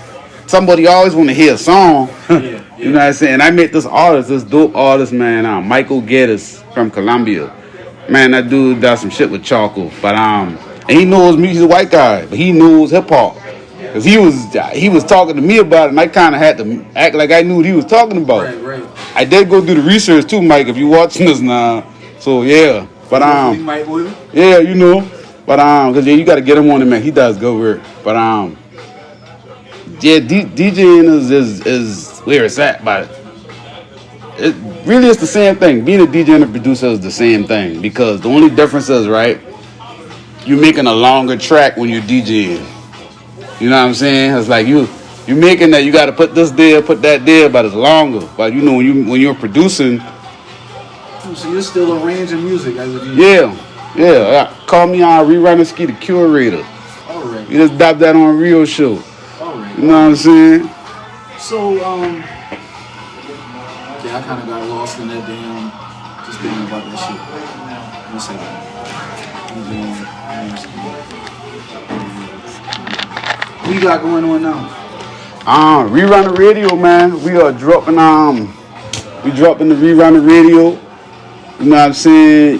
somebody always want to hear a song. Yeah. You know what I'm saying? I met this dope artist, man, Michael Geddes from Colombia. Man, that dude does some shit with charcoal. But and he knows me, he's a white guy, but he knows hip hop. Cause he was talking to me about it, and I kinda had to act like I knew what he was talking about. Right. I did go do the research too, Mike, if you watching this now. So yeah. But yeah, But cause you gotta get him on it, man. He does good work. But yeah, DJing is where it's at, but it really is the same thing. Being a DJ and a producer is the same thing, because the only difference is, right, you're making a longer track when you're DJing. You know what I'm saying? It's like you're making that, you got to put this there, put that there, but it's longer. But when you're producing, so you're still arranging music, yeah. Call me on ReRunner Skee, the curator. All right. You just dab that on Rio show. All right. You know what I'm saying? So I kind of got lost in that just thinking about that shit. One second. What you got going on now? ReRunner Radio, man. We are dropping we dropping the ReRunner Radio. You know what I'm saying?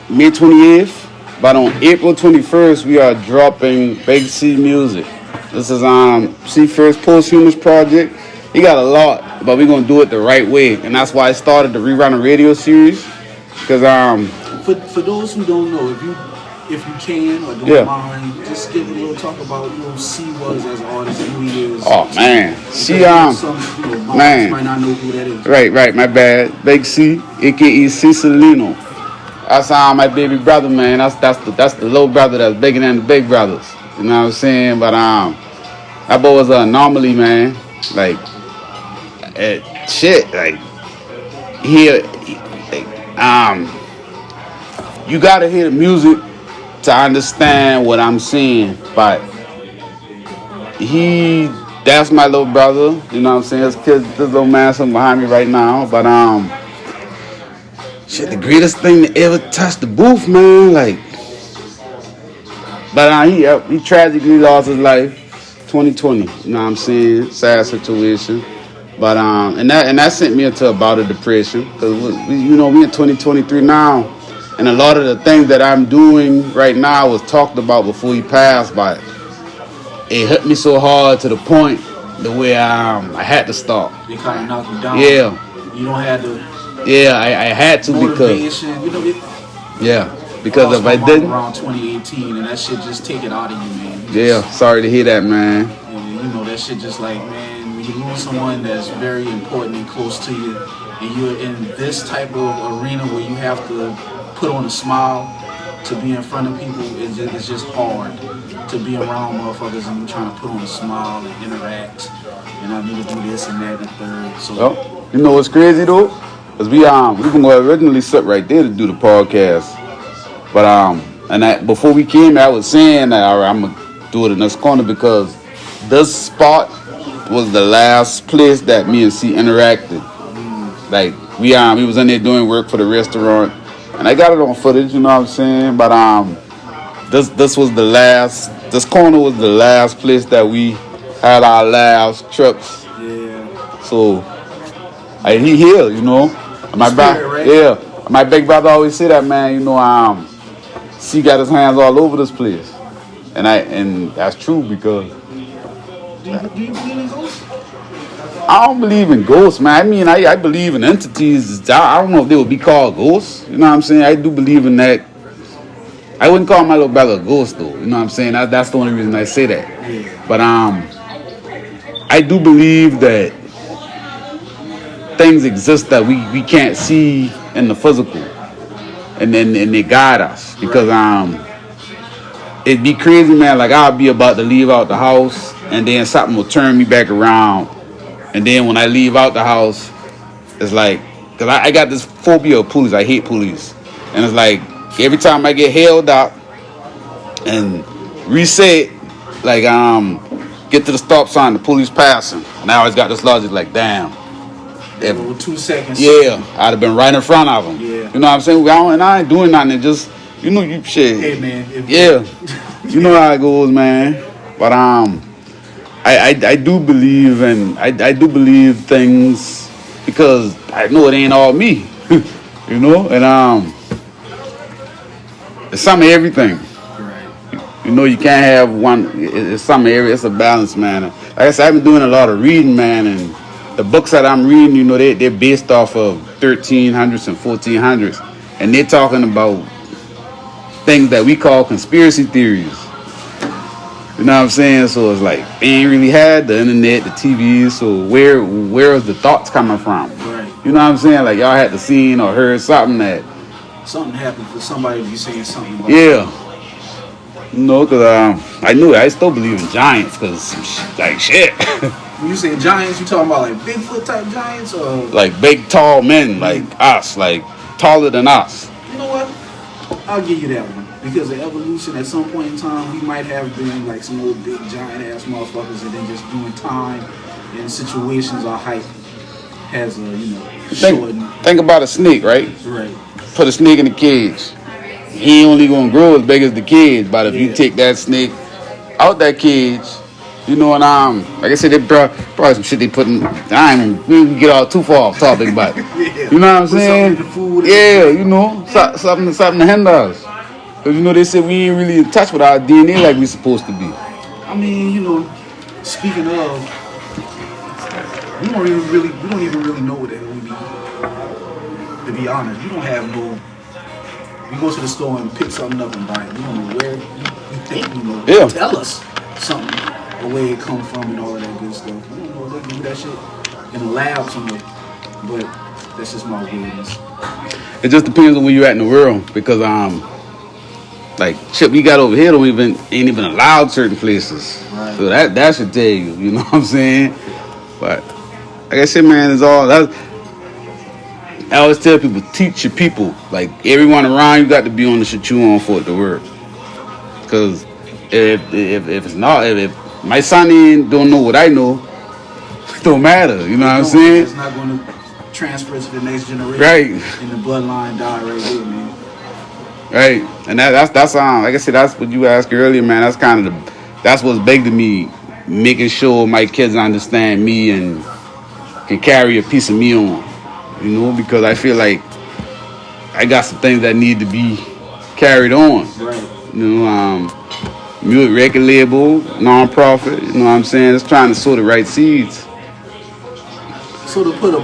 May 28th. But on April 21st, we are dropping Big C music. This is C First Posthumous project. He got a lot, but we're gonna do it the right way, and that's why I started the ReRunner Radio series. Cause for those who don't know, if you can or don't mind, just give a little talk about who C was as an artist and who he is. Oh man, C man might not know who that is. Right, my bad. Big C, aka Cicilino. That's my baby brother, man. That's the little brother that's bigger than the big brothers. You know what I'm saying? But that boy was an anomaly, man. Like shit, like you gotta hear the music to understand what I'm saying. But that's my little brother. You know what I'm saying? This little man sitting behind me right now. But shit, the greatest thing to ever touch the booth, man. Like But he tragically lost his life 2020. You know what I'm saying? Sad situation. But and that sent me into a bout of depression because we in 2023 now, and a lot of the things that I'm doing right now was talked about before he passed. But it hit me so hard to the point the way I had to stop. They kind of knocked you down. Yeah. You don't have the. Yeah, I had to motivation. Because if I didn't, around 2018, and that shit just take it out of you, man. Sorry to hear that, man. And that shit just like, man, when you lose someone that's very important and close to you, and you're in this type of arena where you have to put on a smile to be in front of people, it's just hard to be around motherfuckers and you trying to put on a smile and interact. And I need to do this and that and the third. So, you know what's crazy though? Cause we can originally sit right there to do the podcast. But before we came, I was saying that all right, I'm gonna do it in this corner because this spot was the last place that me and C interacted. Like we was in there doing work for the restaurant, and I got it on footage. You know what I'm saying? But this was the last. This corner was the last place that we had our last trips. Yeah. So he here, you know. My big brother always say that, man. You know, C got his hands all over this place, and that's true because. Do you believe in ghosts? I don't believe in ghosts, man. I mean, I believe in entities. I don't know if they would be called ghosts. You know what I'm saying? I do believe in that. I wouldn't call my little brother a ghost, though. You know what I'm saying? That's the only reason I say that. Yeah. But I do believe that things exist that we can't see in the physical, and they guide us because it'd be crazy, man. Like I'll be about to leave out the house, and then something will turn me back around, and then when I leave out the house, it's like, cause I got this phobia of police. I hate police, and it's like every time I get held up and reset, like get to the stop sign, the police passing. Now I always got this logic, like damn. If, 2 seconds. Yeah, I'd have been right in front of him. Yeah. You know what I'm saying? And I ain't doing nothing. Just you shit. Hey man. You know how it goes, man. But I do believe I do believe things because I know it ain't all me. You know, and it's some of everything. Right. You know, you can't have one. It's some of every. It's a balance, man. Like I said, I've been doing a lot of reading, man, and the books that I'm reading, you know, they're based off of 1300s and 1400s, and they're talking about things that we call conspiracy theories. You know what I'm saying? So it's like they ain't really had the internet, the TV. So where is the thoughts coming from? Right. You know what I'm saying? Like y'all had to seen or heard something that something happened for somebody to be saying something about You know, because I knew it. I still believe in giants because, like, shit. When you say giants, you talking about like Bigfoot type giants or like big, tall men like us, like taller than us. You know what? I'll give you that one. Because of evolution, at some point in time, we might have been like some old big giant ass motherfuckers, and then just doing time and situations, our height has shortened. Think about a snake, right? Right. Put a snake in a cage. He ain't only gonna grow as big as the cage, but if you take that snake out that cage, you know, and like I said, they probably some shit they put in. We can get all too far off topic, but you know what I'm saying? You know, something to hinder us. Cause you know they said we ain't really in touch with our DNA like we supposed to be. I mean, you know, speaking of, we don't even really know what the hell we need. To be honest, we don't have no. We go to the store and pick something up and buy it. We don't know where you think we know. Yeah. Tell us something, the way it come from and all of that good stuff. We don't know if they do that shit in a lab somewhere. But that's just my weirdness. It just depends on where you're at in the world because like shit we got over here ain't even allowed certain places. Right. So that should tell you know what I'm saying? But like I said, man, it's all that. I always tell people, teach your people. Like everyone around you got to be on the shit you on for it to work. Cause if it's not, if my son don't know what I know, it don't matter. You know what I'm saying? It's not going to transfer to the next generation. Right. And the bloodline die right there, man. Right, and that's like I said, that's what you asked earlier, man. That's kind of that's what's big to me, making sure my kids understand me and can carry a piece of me on, because I feel like I got some things that need to be carried on. Right. Music record label, non-profit. You know what I'm saying? It's trying to sow the right seeds. So to put a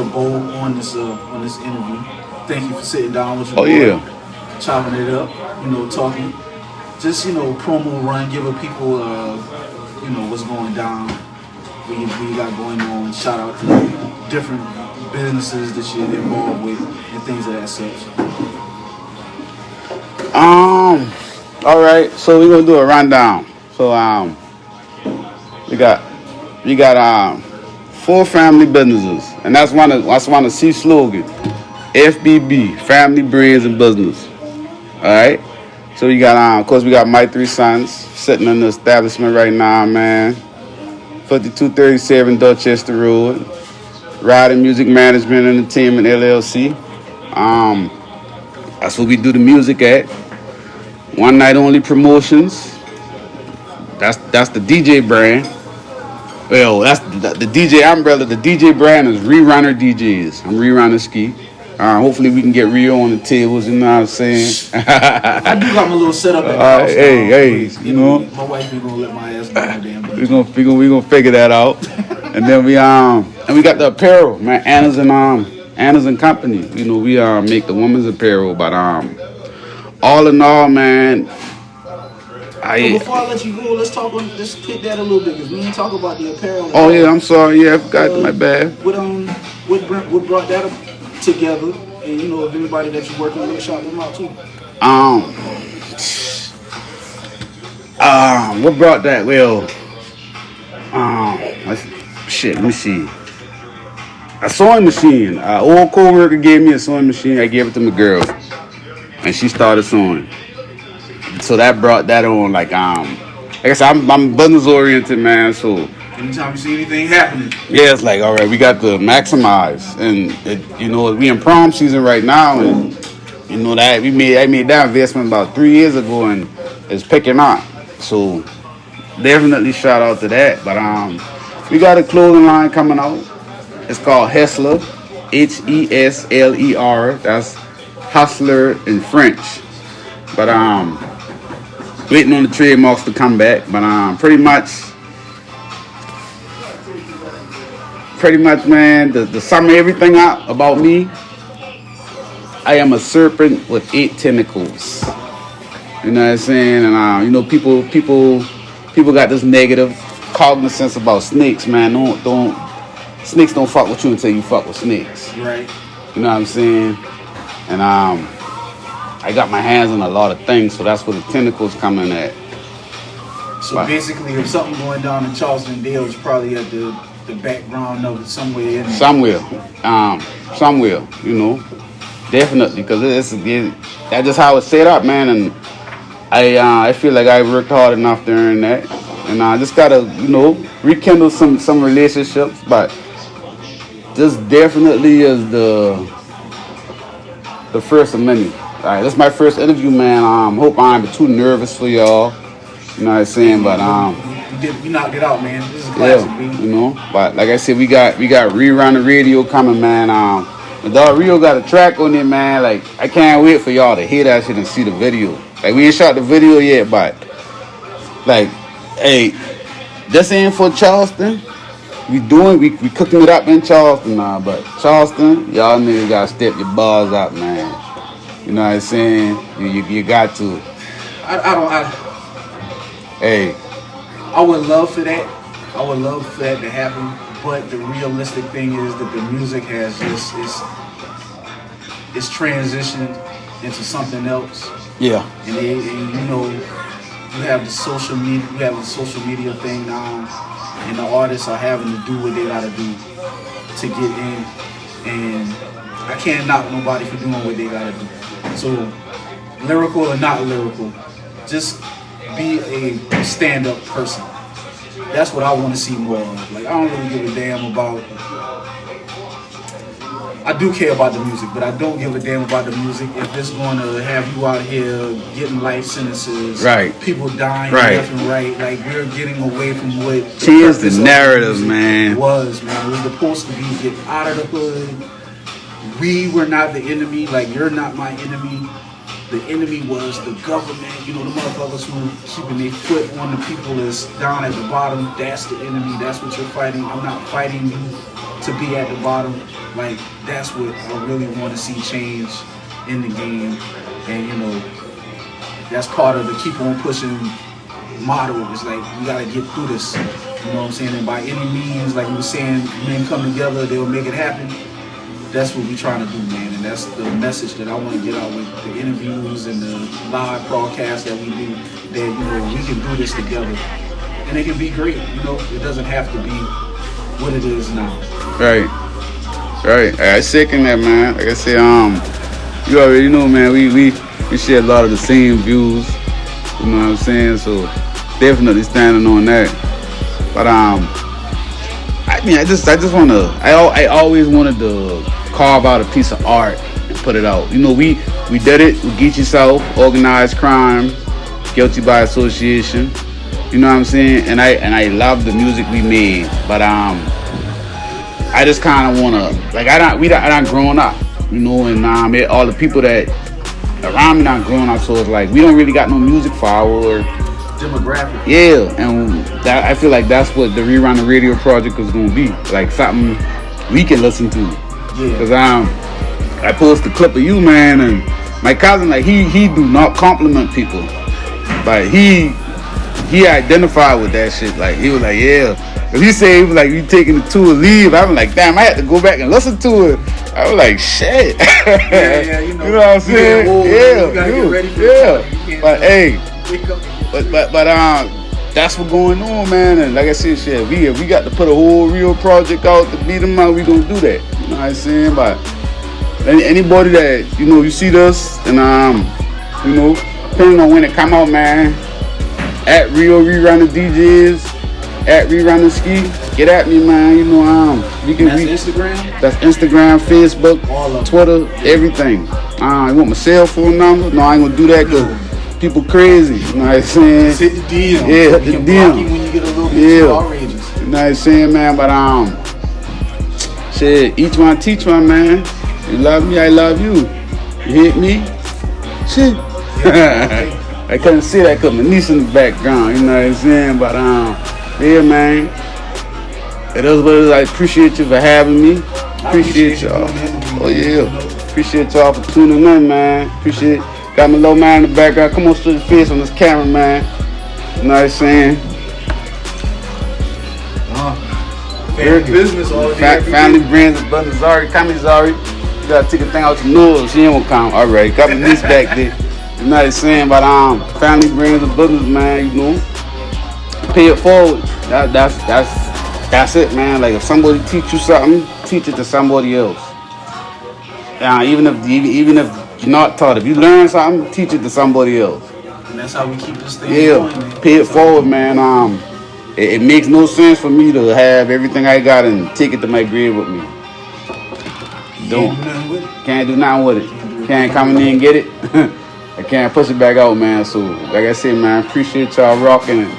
bow on this interview, thank you for sitting down with your boy, Yeah. chopping it up, talking. Just promo run, giving people what's going down, what you got going on. Shout out to different businesses that you're involved with and things of that such. All right. So we're gonna do a rundown. So we got 4 family businesses, and that's one of C's slogan. FBB, Family Brands and Business. All right. So we got of course we got my 3 sons sitting in the establishment right now, man. 5237 Dorchester Road. Riding Music Management Entertainment LLC. That's where we do the music at. One Night Only Promotions. That's the DJ brand. Well, that's the DJ umbrella. The DJ brand is ReRunner DJs. I'm ReRunner Skee. Hopefully we can get Rio on the tables. You know what I'm saying? I do got my little setup at the house. Hey, my wife ain't gonna let my ass do no damn. we gonna figure that out. And then we got the apparel, man. Anna's and Company. We make the women's apparel, but all in all, man. Before I let you go, let's hit that a little bit because we didn't talk about the apparel. Oh yeah, I'm sorry. Yeah, I forgot. My bad. What brought that together? And if anybody that you're working with, shout them out too. What brought that? Well, let me see. A sewing machine. An old co-worker gave me a sewing machine. I gave it to my girl, and she started sewing. So that brought that on. Like I guess I'm business oriented, man. So anytime you see anything happening, yeah, it's like all right, we got to maximize, and we in prom season right now, and that I made that investment about 3 years ago, and it's picking up. So definitely shout out to that. But we got a clothing line coming out. It's called Hessler, Hesler. That's hustler in French. But waiting on the trademarks to come back. But pretty much, man, to sum everything up about me, I am a serpent with 8 tentacles. You know what I'm saying? And people got this negative cognizance about snakes, man. Snakes don't fuck with you until you fuck with snakes. Right. You know what I'm saying? And I got my hands on a lot of things, so that's where the tentacles come in at. So basically, if something going down in Charleston, Dale is probably at the background of it somewhere. Somewhere, definitely, because that's just how it's set up, man. And I feel like I worked hard enough during that, and I just gotta rekindle some relationships, but this definitely is the first of many. All right, this is my first interview, man. Hope I ain't too nervous for y'all. You know what I'm saying? But you knocked it out, man. This is a classic, yeah, But like I said, we got ReRunner Radio coming, man. The dog Rio got a track on it, man. Like I can't wait for y'all to hear that shit and see the video. Like we ain't shot the video yet, but like, hey, this ain't for Charleston. We cooking it up in Charleston now, but Charleston, y'all niggas gotta step your bars up, man. You know what I'm saying? You got to. Hey. I would love for that. I would love for that to happen. But the realistic thing is that the music has it's transitioned into something else. Yeah. And you have the social media thing now, and the artists are having to do what they gotta do to get in. And I can't knock nobody for doing what they gotta do. So, lyrical or not lyrical, just be a stand-up person. That's what I want to see more of. Like, I don't really give a damn about I do care about the music, but I don't give a damn about the music if it's going to have you out here getting life sentences, right? People dying right. left and right. Like, we're getting away from what change the narrative, man. Was, man. It was supposed to be get out of the hood. We were not the enemy. Like, you're not my enemy. The enemy was the government. You know, the motherfuckers who keeping their foot on the people that's down at the bottom. That's the enemy. That's what you're fighting. I'm not fighting you to be at the bottom. Like, that's what I really want to see change in the game. And, you know, that's part of the keep on pushing motto. It's like, we got to get through this. You know what I'm saying? And by any means, like you were saying, men come together, they'll make it happen. That's what we're trying to do, man. And that's the message that I want to get out with the interviews and the live broadcasts that we do. That, you know, we can do this together. And it can be great, you know. It doesn't have to be what it is now. Right. Right. I second that, man. Like I said, you already know, man, we share a lot of the same views. You know what I'm saying? So definitely standing on that. But I mean, I just wanna. I always wanted to carve out a piece of art and put it out. You know, we did it with Geechee South, organized crime, guilty by association. You know what I'm saying? And I love the music we made, but I just kind of wanna, like, I don't grown up, you know, and all the people that around me not grown up, so it's like we don't really got no music for our demographic. Yeah, and that, I feel like that's what the ReRunner Radio project is gonna be, like something we can listen to. Yeah. Cause I posted a clip of you, man, and my cousin, like he do not compliment people, but he identified with that shit. Like he was like, yeah. Cause he said he was like, you taking the tour leave. I was like, damn, I had to go back and listen to it. I was like, shit. Yeah, you know what I'm saying? Yeah, you gotta get ready for yeah. But hey, but that's what's going on, man. And like I said, shit, we got to put a whole real project out to beat them out. We gonna do that. You know what I'm saying? But anybody that, you know, you see this and you know, depending on when it come out, man, at ReRunner DJs, at ReRunner Skee, get at me, man. You know, we can. That's Instagram. That's Instagram, Facebook, Twitter, everything. You want my cell phone number? No, I ain't gonna do that because people crazy. You know what I'm saying? Hit the DM. Yeah, hit the DM. When you get a little bit too outrageous. You know what I'm saying, man? But shit, each one teach one, man. You love me, I love you. You hit me, shit. Yeah, I couldn't see that because my niece in the background. You know what I'm saying? But yeah, man. It is what it is. I appreciate you for having me. Appreciate y'all. Oh yeah. Appreciate y'all for tuning in, man. Appreciate. Got my little man in the background. Come on, straight the face on this camera, man. You know what I'm saying? Family business all day. Family brands of brother Zari. Come here, Zari. You gotta take a thing out your nose. She ain't gonna come. All right. Got my niece back there. You know what I'm saying? But family brands of business, man. You know, pay it forward. That's it, man. Like if somebody teach you something, teach it to somebody else. Even if you're not taught, if you learn something, teach it to somebody else. And that's how we keep this thing going, man. Pay it forward, man. It makes no sense for me to have everything I got and take it to my grave with me. Can't do nothing with it. Can't come in there and get it. I can't push it back out, man. So, like I said, man, appreciate y'all rocking it.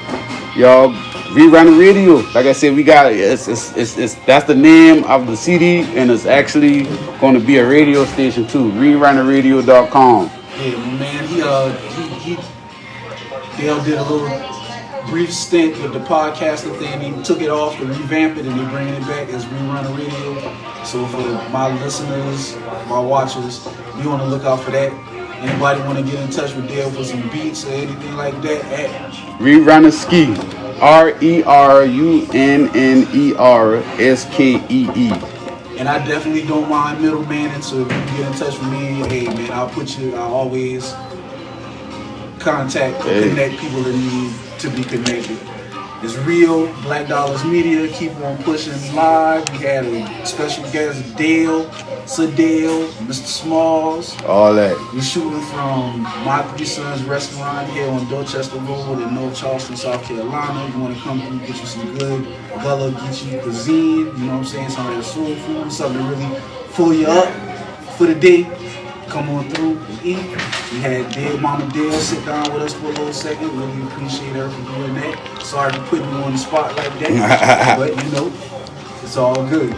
Y'all ReRunner Radio. Like I said, we got it's that's the name of the CD, and it's actually going to be a radio station too. ReRunnerRadio.com. Yeah, man. He Dale did a little brief stint with the podcasting thing. He took it off to revamp it, and they're bringing it back as ReRunner Radio. So for my listeners, my watchers, be on the lookout for that. Anybody want to get in touch with Dale for some beats or anything like that? At ReRunner Skee, ReRunner Skee. And I definitely don't mind middlemaning, so if you can get in touch with me, hey man, I always contact or connect people that need to be connected. It's real, Black Dollars Media, keep on pushing live. We had a special guest, Dale, Sadale, Mr. Smalls. All that. We're shooting from My Three Sons restaurant here on Dorchester Road in North Charleston, South Carolina. You want to come through, get you some good Gullah Geechee cuisine, you know what I'm saying? Some of that soul food, something to really fill you up for the day. Come on through and eat. We had Dead Mama Dale sit down with us for a little second. Really appreciate her for doing that. Sorry for putting you on the spot like that, but you know, it's all good.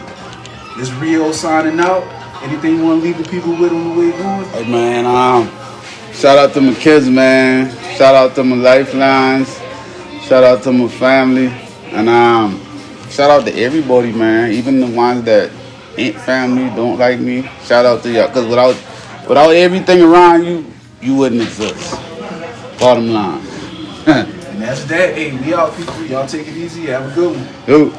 It's Rio signing out. Anything you want to leave the people with on the way going? Hey man, shout out to my kids, man. Shout out to my lifelines. Shout out to my family, and shout out to everybody, man. Even the ones that ain't family, don't like me. Shout out to y'all, cause without everything around you, you wouldn't exist. Bottom line. And that's that. Hey, we out, people. Y'all take it easy. Have a good one. Yo.